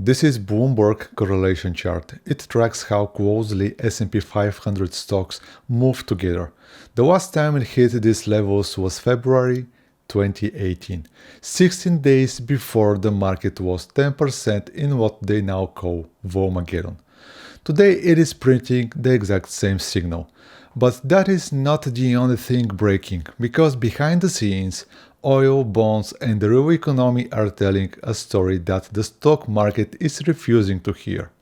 This is Bloomberg correlation chart. It tracks how closely S&P 500 stocks move together. The last time it hit these levels was February 2018, 16 days before the market was 10% in what they now call Volmageddon. Today it is printing the exact same signal. But that is not the only thing breaking, because behind the scenes, oil, bonds and the real economy are telling a story that the stock market is refusing to hear.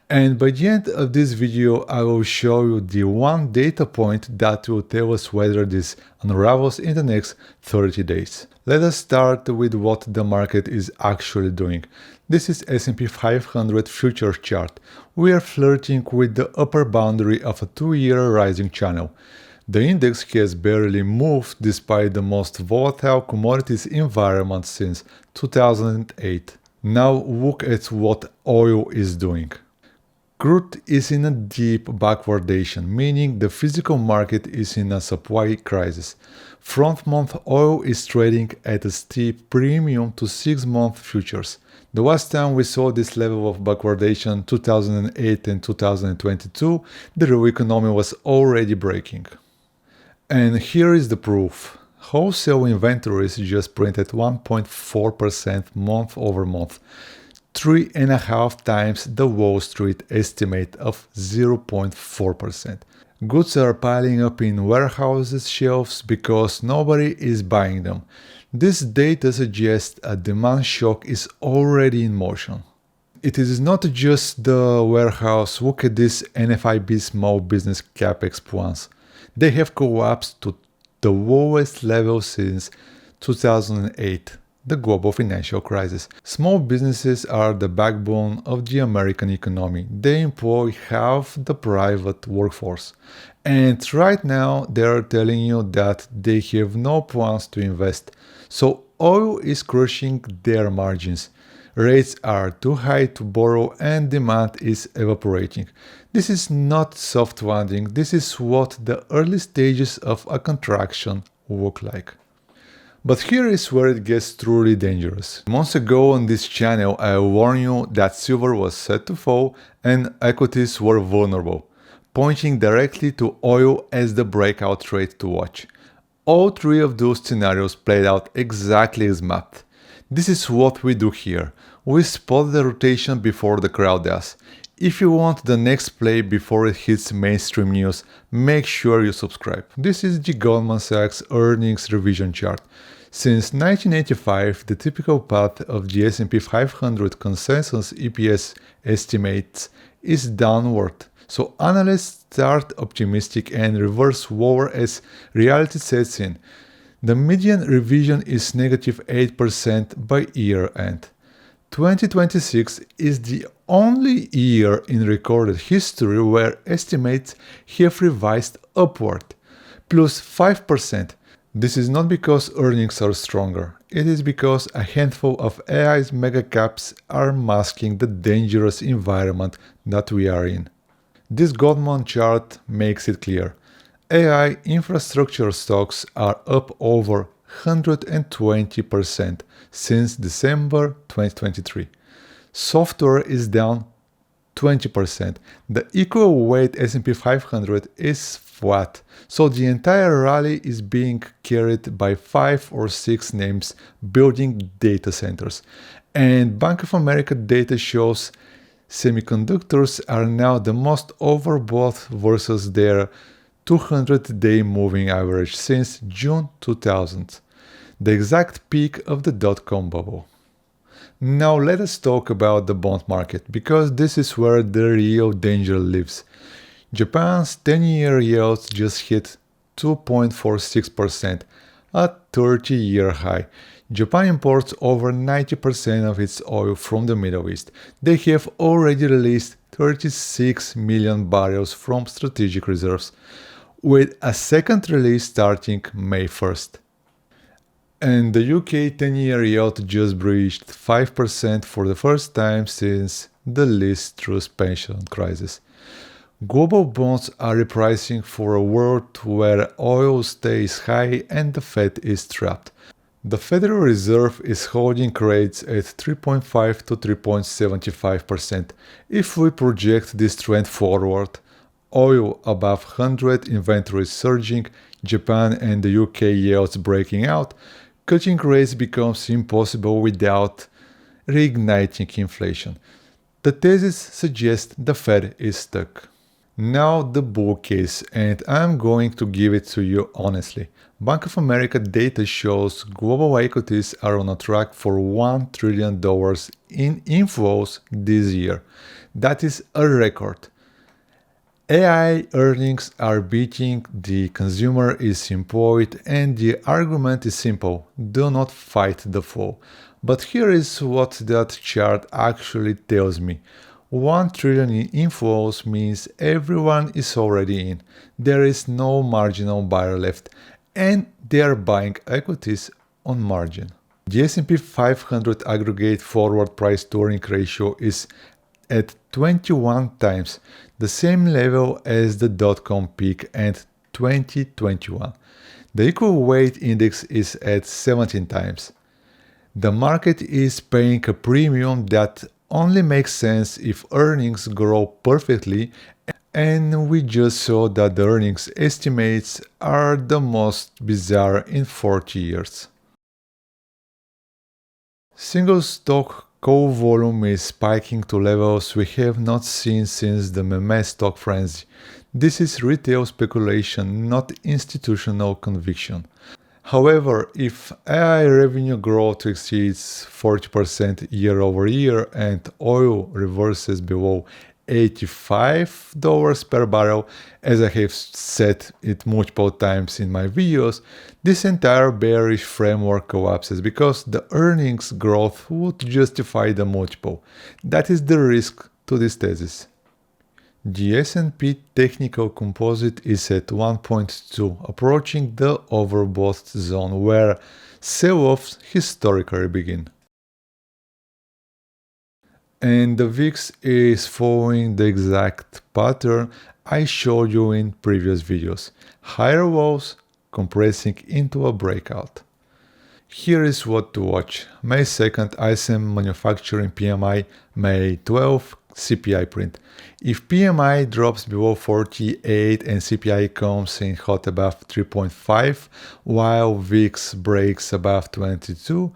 And by the end of this video, I will show you the one data point that will tell us whether this unravels in the next 30 days. Let us start with what the market is actually doing. This is S&P 500 futures chart. We are flirting with the upper boundary of a 2-year rising channel. The index has barely moved despite the most volatile commodities environment since 2008. Now look at what oil is doing. Crude is in a deep backwardation, meaning the physical market is in a supply crisis. Front-month oil is trading at a steep premium to 6-month futures. The last time we saw this level of backwardation, 2008 and 2022, the real economy was already breaking. And here is the proof. Wholesale inventories just printed 1.4% month over month. 3.5 times the Wall Street estimate of 0.4%. Goods are piling up in warehouses shelves because nobody is buying them. This data suggests a demand shock is already in motion. It is not just the warehouse. Look at this NFIB small business capex plans. They have collapsed to the lowest level since 2008. The global financial crisis. Small businesses are the backbone of the American economy. They employ half the private workforce. And right now they are telling you that they have no plans to invest. So oil is crushing their margins. Rates are too high to borrow and demand is evaporating. This is not soft landing. This is what the early stages of a contraction look like. But here is where it gets truly dangerous. Months ago on this channel I warned you that silver was set to fall and equities were vulnerable, pointing directly to oil as the breakout trade to watch. All three of those scenarios played out exactly as mapped. This is what we do here. We spot the rotation before the crowd does. If you want the next play before it hits mainstream news, make sure you subscribe. This is the Goldman Sachs earnings revision chart. Since 1985, the typical path of the S&P 500 consensus EPS estimates is downward. So analysts start optimistic and reverse lower as reality sets in. The median revision is -8% by year end. 2026 is the only year in recorded history where estimates have revised upward, plus 5%. This is not because earnings are stronger. It is because a handful of AI's megacaps are masking the dangerous environment that we are in. This Goldman chart makes it clear. AI infrastructure stocks are up over 120% since December 2023. Software is down 20%. The equal weight S&P 500 is flat, so the entire rally is being carried by 5 or 6 names building data centers. And Bank of America data shows semiconductors are now the most overbought versus their 200-day moving average since June 2000, the exact peak of the dot-com bubble. Now let us talk about the bond market, because this is where the real danger lives. Japan's 10-year yields just hit 2.46%, a 30-year high. Japan imports over 90% of its oil from the Middle East. They have already released 36 million barrels from strategic reserves, with a second release starting May 1st. And the UK 10-year yield just breached 5% for the first time since the Liz Truss pension crisis. Global bonds are repricing for a world where oil stays high and the Fed is trapped. The Federal Reserve is holding rates at 3.5 to 3.75%. If we project this trend forward, oil above 100, inventories surging, Japan and the UK yields breaking out, cutting rates becomes impossible without reigniting inflation. The thesis suggests the Fed is stuck. Now the bull case, and I'm going to give it to you honestly. Bank of America data shows global equities are on a track for $1 trillion in inflows this year. That is a record. AI earnings are beating, the consumer is employed, and the argument is simple: do not fight the fall. But here is what that chart actually tells me. 1 trillion in inflows means everyone is already in. There is no marginal buyer left, and they are buying equities on margin. The S&P 500 aggregate forward price to earning ratio is at 21 times, the same level as the dot-com peak and 2021. The equal weight index is at 17 times. The market is paying a premium that only makes sense if earnings grow perfectly, and we just saw that the earnings estimates are the most bizarre in 40 years. Single stock call volume is spiking to levels we have not seen since the meme stock frenzy. This is retail speculation, not institutional conviction. However, if AI revenue growth exceeds 40% year over year and oil reverses below $85 per barrel, as I have said it multiple times in my videos, this entire bearish framework collapses because the earnings growth would justify the multiple. That is the risk to this thesis. The S&P technical composite is at 1.2, approaching the overbought zone where sell-offs historically begin. And the VIX is following the exact pattern I showed you in previous videos. Higher walls compressing into a breakout. Here is what to watch. May 2nd ISM manufacturing PMI, May 12 CPI print. If PMI drops below 48 and CPI comes in hot above 3.5 while VIX breaks above 22,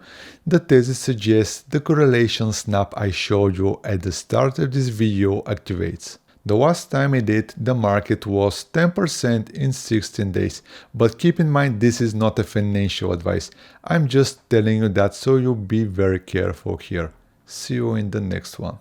the thesis suggests the correlation snap I showed you at the start of this video activates. The last time I did, the market was 10% in 16 days, but keep in mind this is not a financial advice. I'm just telling you that so you be very careful here. See you in the next one.